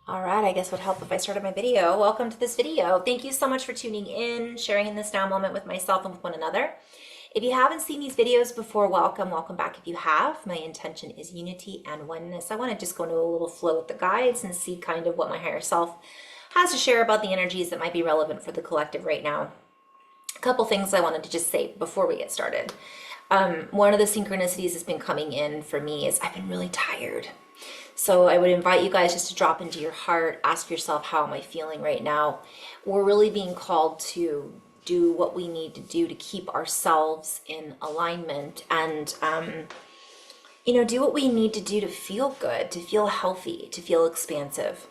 All right, I guess it would help if I started my video. Welcome to this video. Thank you so much for tuning in, sharing in this now moment with myself and with one another. If you haven't seen these videos before, welcome back. If you have, my intention is unity and oneness. I want to just go into a little flow with the guides and see kind of what my higher self has to share about the energies that might be relevant for the collective right now. A couple things I wanted to just say before we get started. One of the synchronicities that's been coming in for me is I've been really tired. So I would invite you guys just to drop into your heart, ask yourself, how am I feeling right now? We're really being called to do what we need to do to keep ourselves in alignment and, do what we need to do to feel good, to feel healthy, to feel expansive.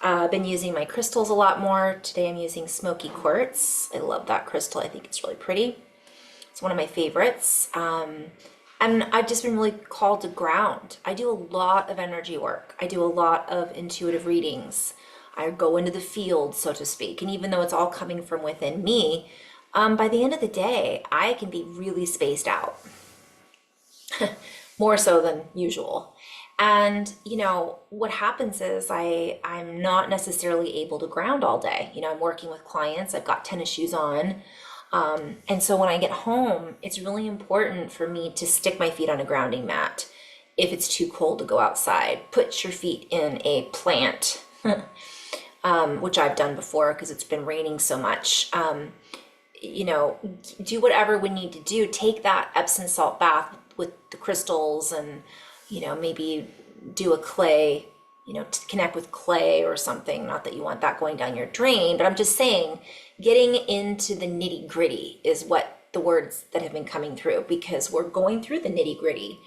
I've been using my crystals a lot more. Today I'm using smoky quartz. I love that crystal. I think it's really pretty. It's one of my favorites. And I've just been really called to ground. I do a lot of energy work. I do a lot of intuitive readings. I go into the field, so to speak. And even though it's all coming from within me, by the end of the day, I can be really spaced out. More so than usual. And, what happens is I'm not necessarily able to ground all day. I'm working with clients. I've got tennis shoes on. And so when I get home, it's really important for me to stick my feet on a grounding mat. If it's too cold to go outside, put your feet in a plant, which I've done before because it's been raining so much. Do whatever we need to do. Take that Epsom salt bath with the crystals and, maybe do a clay, to connect with clay or something. Not that you want that going down your drain, but I'm just saying, getting into the nitty gritty is what the words that have been coming through, because we're going through the nitty gritty.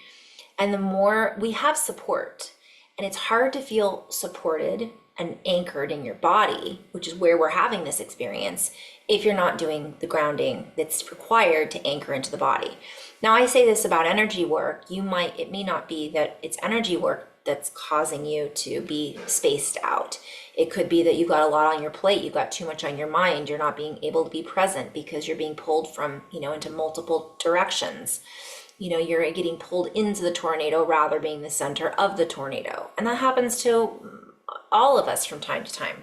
And the more we have support, and it's hard to feel supported and anchored in your body, which is where we're having this experience, if you're not doing the grounding that's required to anchor into the body. Now, I say this about energy work. It may not be that it's energy work that's causing you to be spaced out. It could be that you've got a lot on your plate, you've got too much on your mind, you're not being able to be present because you're being pulled from, into multiple directions. You're getting pulled into the tornado rather being the center of the tornado. And that happens to all of us from time to time.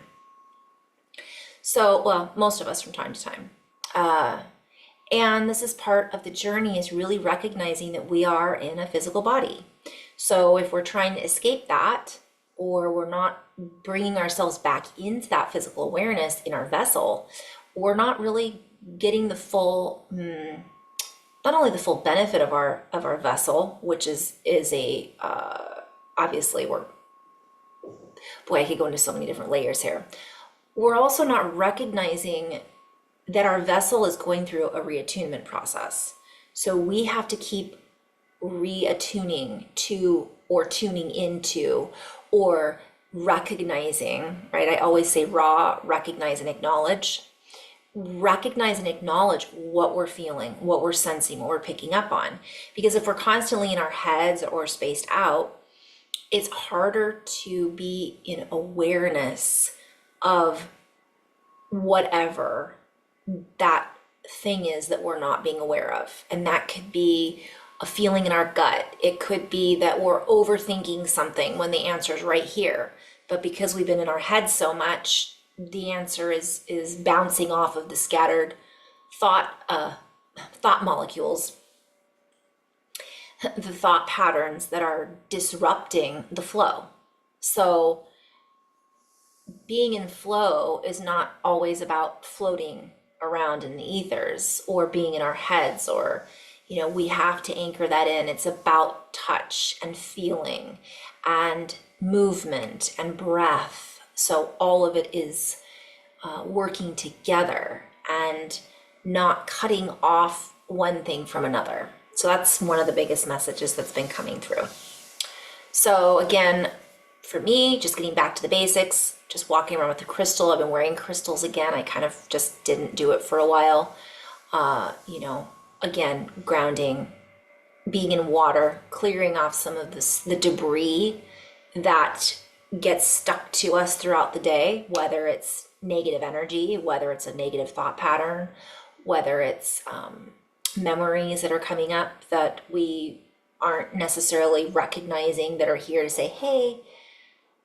So, well, most of us from time to time. And this is part of the journey, is really recognizing that we are in a physical body. So if we're trying to escape that, or we're not bringing ourselves back into that physical awareness in our vessel, we're not really getting the full, not only the full benefit of our vessel, which is a obviously I could go into so many different layers here. We're also not recognizing that our vessel is going through a reattunement process. So we have to keep reattuning to, or tuning into, or recognizing, right? I always say recognize and acknowledge. Recognize and acknowledge what we're feeling, what we're sensing, what we're picking up on. Because if we're constantly in our heads or spaced out, it's harder to be in awareness of whatever that thing is that we're not being aware of. And that could be a feeling in our gut. It could be that we're overthinking something when the answer is right here. But because we've been in our head so much, the answer is bouncing off of the scattered thought molecules, the thought patterns that are disrupting the flow. So being in flow is not always about floating around in the ethers or being in our heads, or we have to anchor that in. It's about touch and feeling and movement and breath. So all of it is working together and not cutting off one thing from another. So that's one of the biggest messages that's been coming through. So again, for me, just getting back to the basics, just walking around with the crystal. I've been wearing crystals again. I kind of just didn't do it for a while. Again, grounding, being in water, clearing off some of the debris that gets stuck to us throughout the day, whether it's negative energy, whether it's a negative thought pattern, whether it's memories that are coming up that we aren't necessarily recognizing, that are here to say, hey,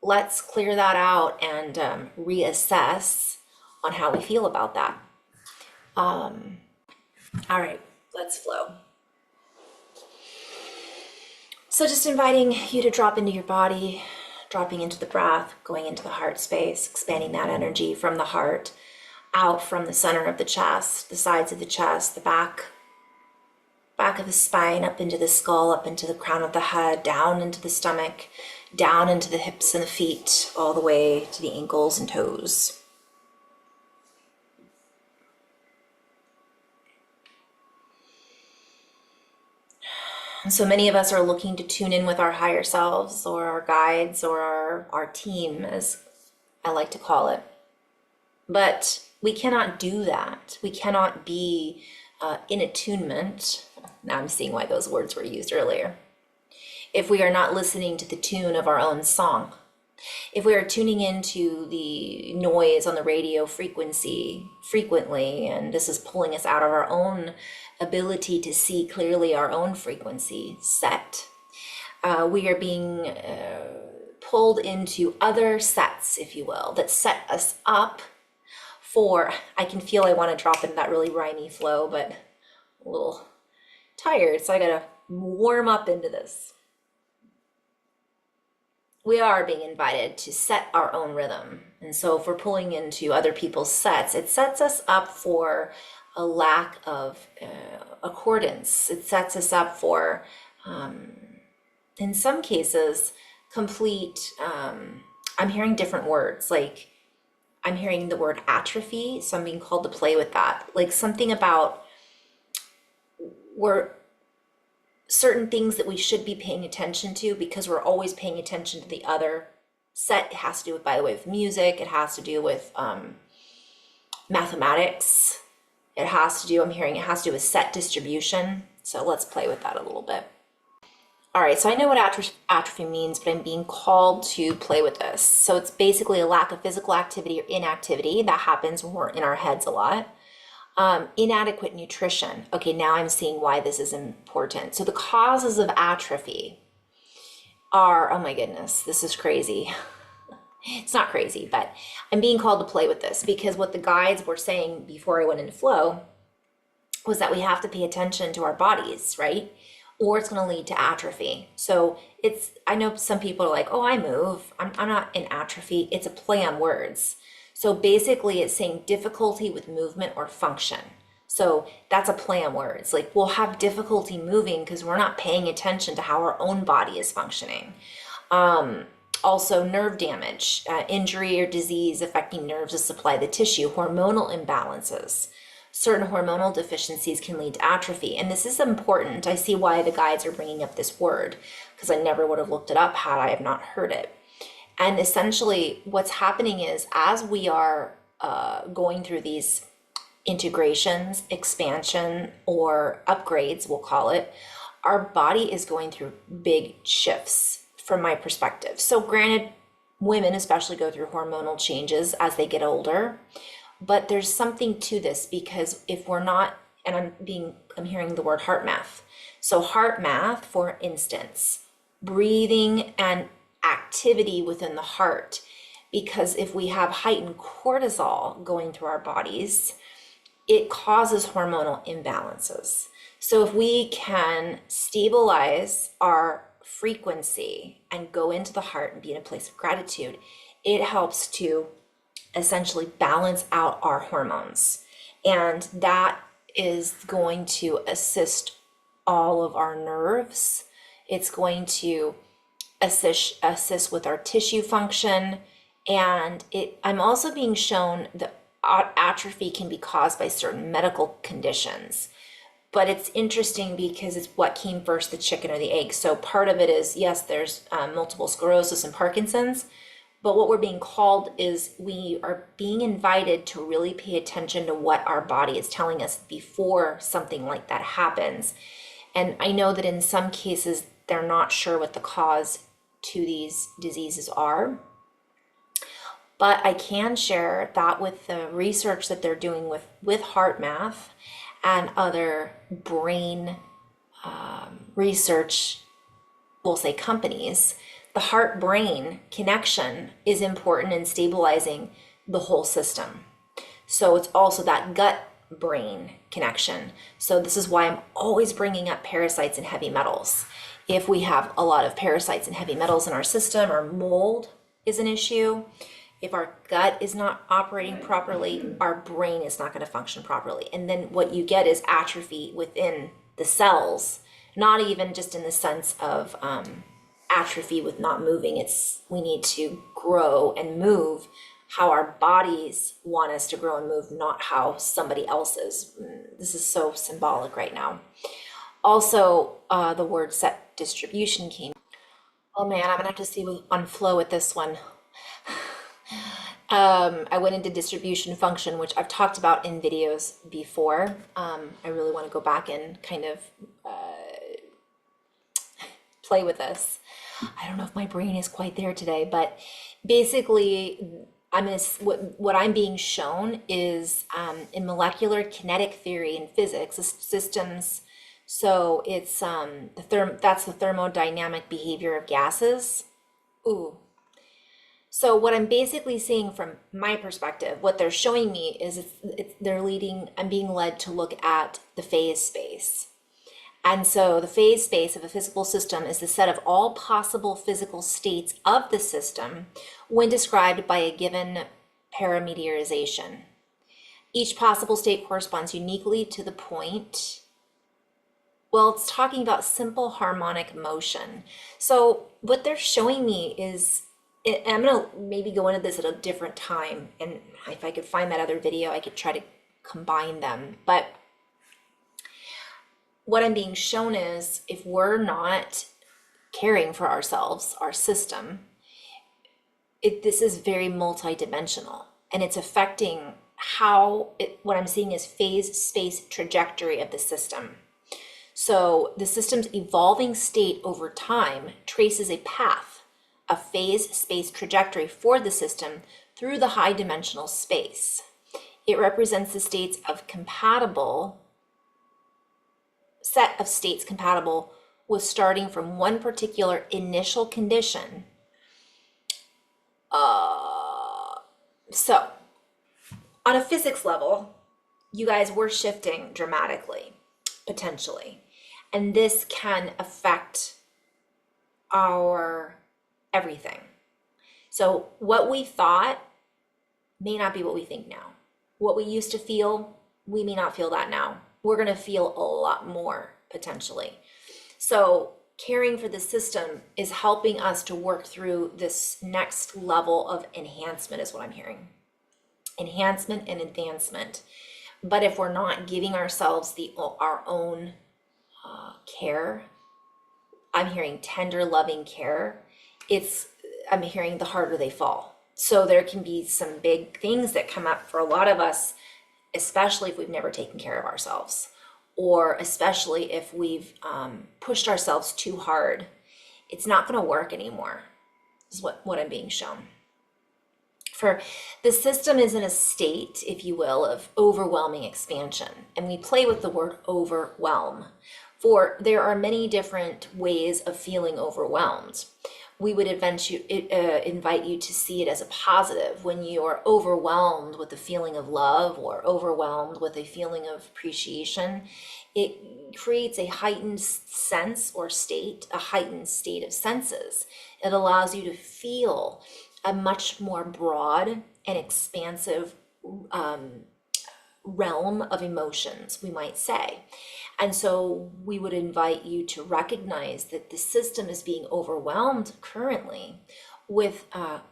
let's clear that out and reassess on how we feel about that. All right, let's flow. So just inviting you to drop into your body, dropping into the breath, going into the heart space, expanding that energy from the heart out from the center of the chest, the sides of the chest, the back of the spine, up into the skull, up into the crown of the head, down into the stomach, down into the hips and the feet, all the way to the ankles and toes. And so many of us are looking to tune in with our higher selves or our guides or our team, as I like to call it. But we cannot do that. We cannot be in attunement. Now I'm seeing why those words were used earlier. If we are not listening to the tune of our own song, if we are tuning into the noise on the radio frequency frequently, and this is pulling us out of our own ability to see clearly our own frequency set, we are being pulled into other sets, if you will, that set us up for, I can feel I want to drop into that really rhymey flow, but a little tired, so I gotta warm up into this. We are being invited to set our own rhythm. And so if we're pulling into other people's sets, it sets us up for a lack of accordance. It sets us up for, in some cases, complete, I'm hearing different words, like I'm hearing the word atrophy, so I'm being called to play with that. Like something about we're certain things that we should be paying attention to because we're always paying attention to the other set. It has to do with, by the way, with music. It has to do with mathematics. It has to do, I'm hearing it has to do with set distribution. So let's play with that a little bit. All right, so I know what atrophy means, but I'm being called to play with this. So it's basically a lack of physical activity or inactivity that happens when we're in our heads a lot. Inadequate nutrition. Okay, now I'm seeing why this is important. So the causes of atrophy are, oh my goodness, this is crazy. It's not crazy, but I'm being called to play with this because what the guides were saying before I went into flow was that we have to pay attention to our bodies, right? Or it's going to lead to atrophy. So it's, I know some people are like, oh, I move. I'm not in atrophy. It's a play on words. So basically it's saying difficulty with movement or function. So that's a play on words. Like we'll have difficulty moving because we're not paying attention to how our own body is functioning. Also nerve damage, injury or disease affecting nerves that supply the tissue, hormonal imbalances. Certain hormonal deficiencies can lead to atrophy. And this is important. I see why the guides are bringing up this word because I never would have looked it up had I have not heard it. And essentially what's happening is as we are going through these integrations, expansion, or upgrades, we'll call it, our body is going through big shifts from my perspective. So granted, women especially go through hormonal changes as they get older, but there's something to this because if we're not, and I'm hearing the word heart math. So heart math, for instance, breathing and activity within the heart, because if we have heightened cortisol going through our bodies, it causes hormonal imbalances. So if we can stabilize our frequency and go into the heart and be in a place of gratitude, it helps to essentially balance out our hormones. And that is going to assist all of our nerves. It's going to assist with our tissue function. And I'm also being shown that atrophy can be caused by certain medical conditions. But it's interesting because it's what came first, the chicken or the egg. So part of it is, yes, there's multiple sclerosis and Parkinson's, but what we're being called is we are being invited to really pay attention to what our body is telling us before something like that happens. And I know that in some cases, they're not sure what the cause to these diseases are. But I can share that with the research that they're doing with heart math and other brain research, we'll say companies, the heart-brain connection is important in stabilizing the whole system. So it's also that gut-brain connection. So this is why I'm always bringing up parasites and heavy metals. If we have a lot of parasites and heavy metals in our system, or mold is an issue, if our gut is not operating properly, our brain is not going to function properly. And then what you get is atrophy within the cells, not even just in the sense of atrophy with not moving. It's we need to grow and move how our bodies want us to grow and move, not how somebody else's. This is so symbolic right now. Also, the word set distribution came. Oh man, I'm gonna have to see on flow with this one. I went into distribution function, which I've talked about in videos before. I really want to go back and kind of play with this. I don't know if my brain is quite there today, but basically, what I'm being shown is in molecular kinetic theory and physics, systems. So it's that's the thermodynamic behavior of gases. Ooh. So what I'm basically seeing from my perspective, what they're showing me is I'm being led to look at the phase space. And so the phase space of a physical system is the set of all possible physical states of the system when described by a given parameterization. Each possible state corresponds uniquely to the point. Well, it's talking about simple harmonic motion. So what they're showing me is, and I'm gonna maybe go into this at a different time, and if I could find that other video, I could try to combine them. But what I'm being shown is if we're not caring for ourselves, our system, this is very multidimensional, and it's affecting what I'm seeing is phase space trajectory of the system. So the system's evolving state over time traces a path, a phase space trajectory for the system through the high dimensional space. It represents the states of set of states compatible with starting from one particular initial condition. So on a physics level, you guys were shifting dramatically, potentially. And this can affect our everything. So what we thought may not be what we think now. What we used to feel, we may not feel that now. We're going to feel a lot more potentially. So caring for the system is helping us to work through this next level of enhancement is what I'm hearing. Enhancement and advancement. But if we're not giving ourselves our own care, I'm hearing tender, loving care. I'm hearing the harder they fall. So there can be some big things that come up for a lot of us, especially if we've never taken care of ourselves, or especially if we've pushed ourselves too hard. It's not going to work anymore, is what I'm being shown. For the system is in a state, if you will, of overwhelming expansion. And we play with the word overwhelm. For there are many different ways of feeling overwhelmed. We would invite you to see it as a positive when you are overwhelmed with a feeling of love or overwhelmed with a feeling of appreciation. It creates a heightened sense or state, a heightened state of senses. It allows you to feel a much more broad and expansive realm of emotions, we might say. And so we would invite you to recognize that the system is being overwhelmed currently with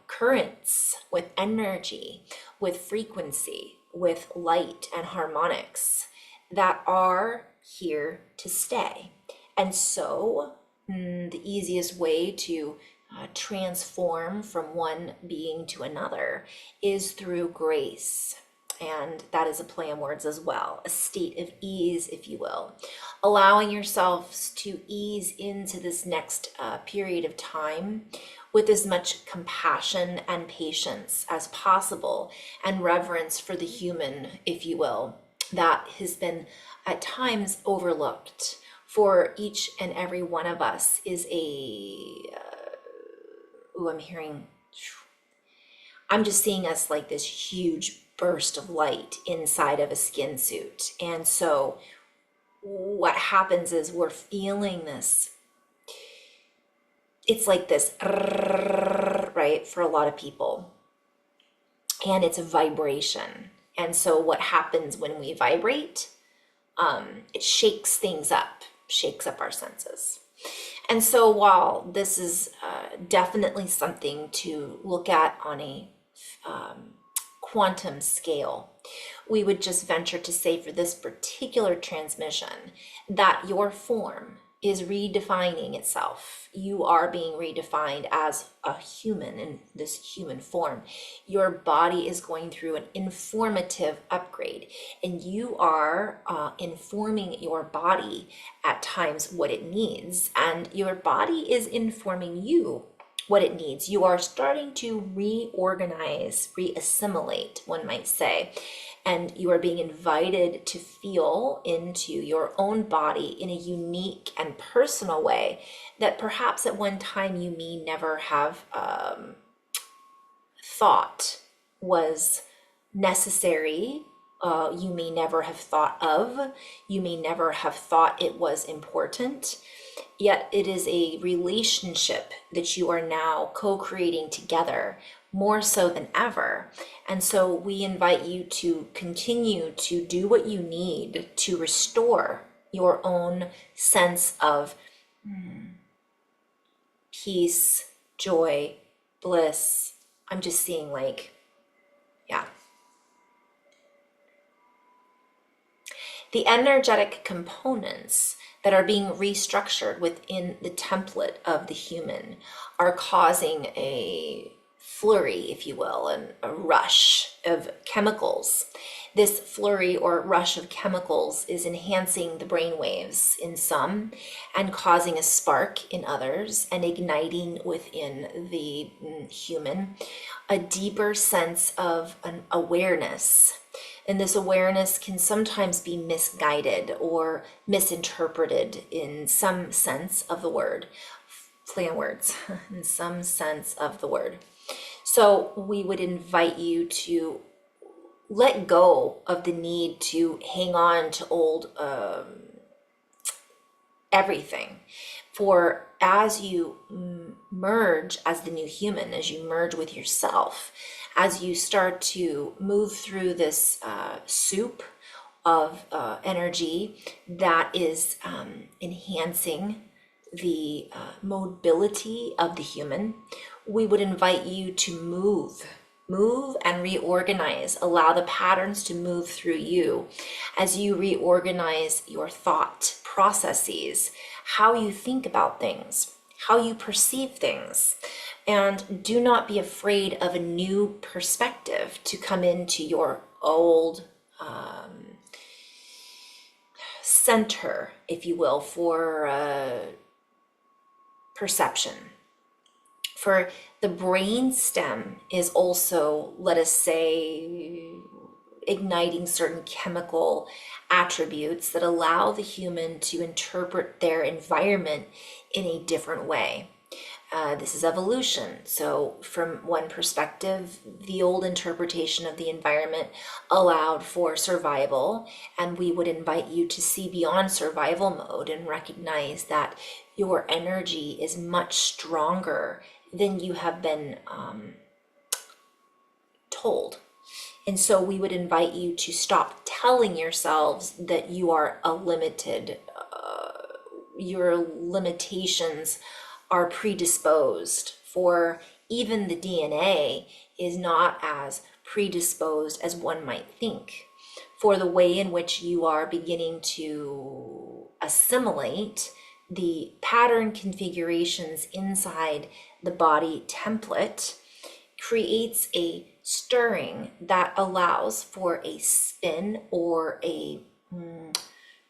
currents, with energy, with frequency, with light and harmonics that are here to stay. And so the easiest way to transform from one being to another is through grace. And that is a play on words as well, a state of ease, if you will, allowing yourselves to ease into this next period of time with as much compassion and patience as possible, and reverence for the human, if you will, that has been at times overlooked. For each and every one of us is a ooh, I'm just seeing us like this huge burst of light inside of a skin suit. And so what happens is we're feeling this, it's like this, right, for a lot of people. And it's a vibration. And so what happens when we vibrate, it shakes things up, shakes up our senses. And so while this is definitely something to look at on a quantum scale, we would just venture to say for this particular transmission that your form is redefining itself. You are being redefined as a human in this human form. Your body is going through an informative upgrade, and you are informing your body at times what it needs, and your body is informing you what it needs. You are starting to reorganize, reassimilate, one might say, and you are being invited to feel into your own body in a unique and personal way that perhaps at one time you may never have thought was necessary. You may never have thought of, you may never have thought it was important. Yet it is a relationship that you are now co-creating together more so than ever. And so we invite you to continue to do what you need to restore your own sense of peace, joy, bliss. I'm just seeing like, yeah. The energetic components that are being restructured within the template of the human are causing a flurry, if you will, and a rush of chemicals. This flurry or rush of chemicals is enhancing the brain waves in some and causing a spark in others and igniting within the human a deeper sense of an awareness. And this awareness can sometimes be misguided or misinterpreted in some sense of the word. Play on words, in some sense of the word. So we would invite you to let go of the need to hang on to old everything. For as you merge as the new human, as you merge with yourself, as you start to move through this soup of energy that is enhancing the mobility of the human, we would invite you to move and reorganize. Allow the patterns to move through you as you reorganize your thought processes, how you think about things, how you perceive things. And do not be afraid of a new perspective to come into your old center, if you will, for perception. For the brain stem is also, let us say, igniting certain chemical attributes that allow the human to interpret their environment in a different way. This is evolution. So from one perspective, the old interpretation of the environment allowed for survival, and we would invite you to see beyond survival mode and recognize that your energy is much stronger than you have been told. And so we would invite you to stop telling yourselves that you are a limited, your limitations are predisposed, for even the DNA is not as predisposed as one might think. For the way in which you are beginning to assimilate the pattern configurations inside the body template creates a stirring that allows for a spin or a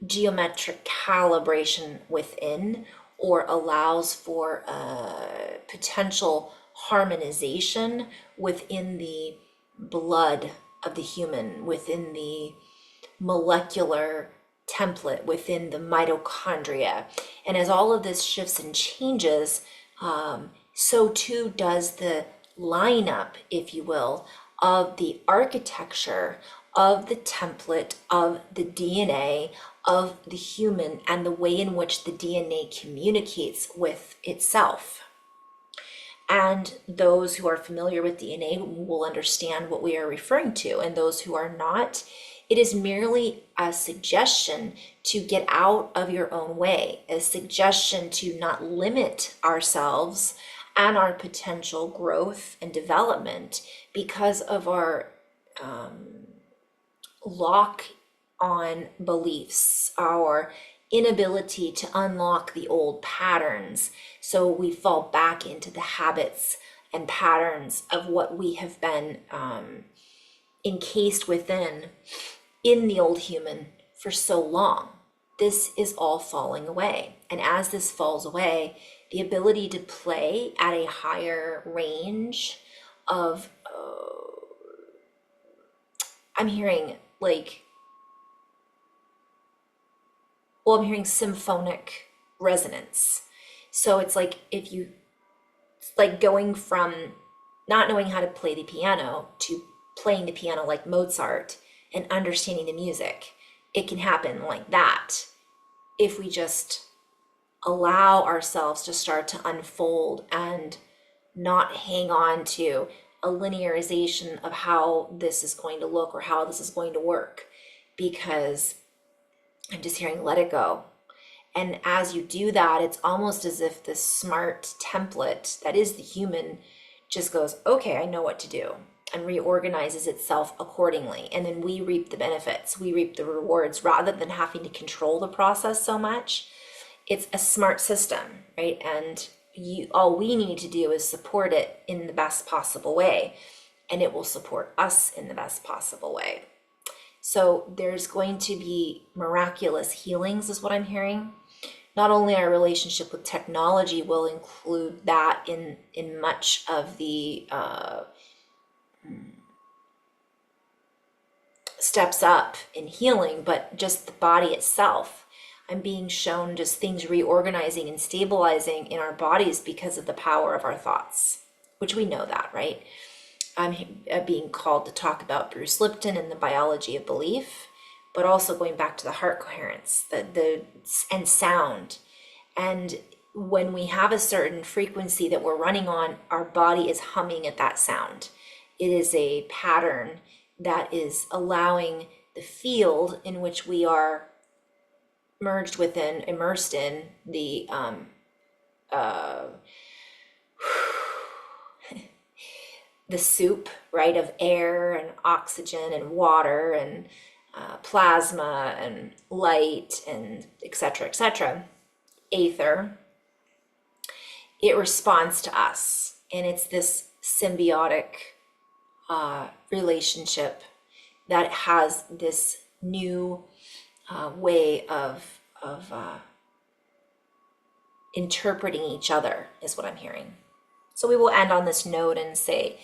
geometric calibration within, or allows for a potential harmonization within the blood of the human, within the molecular template, within the mitochondria. And as all of this shifts and changes, so too does the lineup, if you will, of the architecture of the template of the DNA of the human and the way in which the DNA communicates with itself. And those who are familiar with DNA will understand what we are referring to, and those who are not, it is merely a suggestion to get out of your own way, a suggestion to not limit ourselves and our potential growth and development because of our lock on beliefs, our inability to unlock the old patterns. So we fall back into the habits and patterns of what we have been encased within in the old human for so long. This is all falling away. And as this falls away, the ability to play at a higher range of, I'm hearing like, well, I'm hearing symphonic resonance. So it's like it's like going from not knowing how to play the piano to playing the piano like Mozart and understanding the music. It can happen like that if we just allow ourselves to start to unfold and not hang on to a linearization of how this is going to look or how this is going to work, because I'm just hearing let it go. And as you do that, it's almost as if this smart template that is the human just goes, okay, I know what to do, and reorganizes itself accordingly. And then we reap the benefits, we reap the rewards rather than having to control the process so much. It's a smart system, right? And all we need to do is support it in the best possible way, and it will support us in the best possible way. So there's going to be miraculous healings is what I'm hearing. Not only our relationship with technology will include that in much of the steps up in healing, but just the body itself. I'm being shown just things reorganizing and stabilizing in our bodies because of the power of our thoughts, which we know that, right? I'm being called to talk about Bruce Lipton and the biology of belief, but also going back to the heart coherence, and sound. And when we have a certain frequency that we're running on, our body is humming at that sound. It is a pattern that is allowing the field in which we are merged within, immersed in, the the soup, right, of air and oxygen and water and plasma and light and etc., ether. It responds to us, and it's this symbiotic relationship that has this new way of interpreting each other, is what I'm hearing. So we will end on this note and say,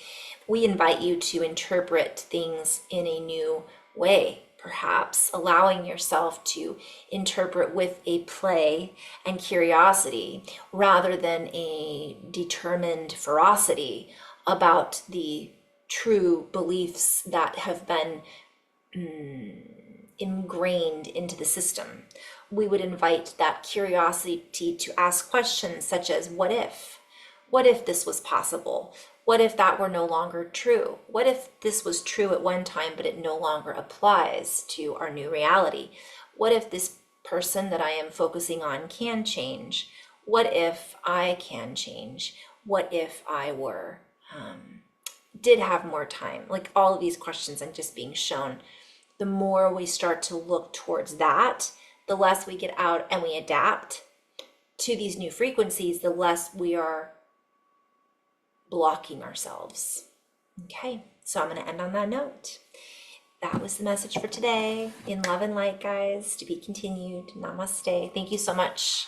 we invite you to interpret things in a new way, perhaps allowing yourself to interpret with a play and curiosity rather than a determined ferocity about the true beliefs that have been ingrained into the system. We would invite that curiosity to ask questions such as, what if? What if this was possible? What if that were no longer true? What if this was true at one time, but it no longer applies to our new reality? What if this person that I am focusing on can change? What if I can change? What if I were, did have more time? Like all of these questions I'm just being shown. The more we start to look towards that, the less we get out and we adapt to these new frequencies, the less we are blocking ourselves. Okay, so I'm going to end on that note. That was the message for today. In love and light, guys, to be continued. Namaste. Thank you so much.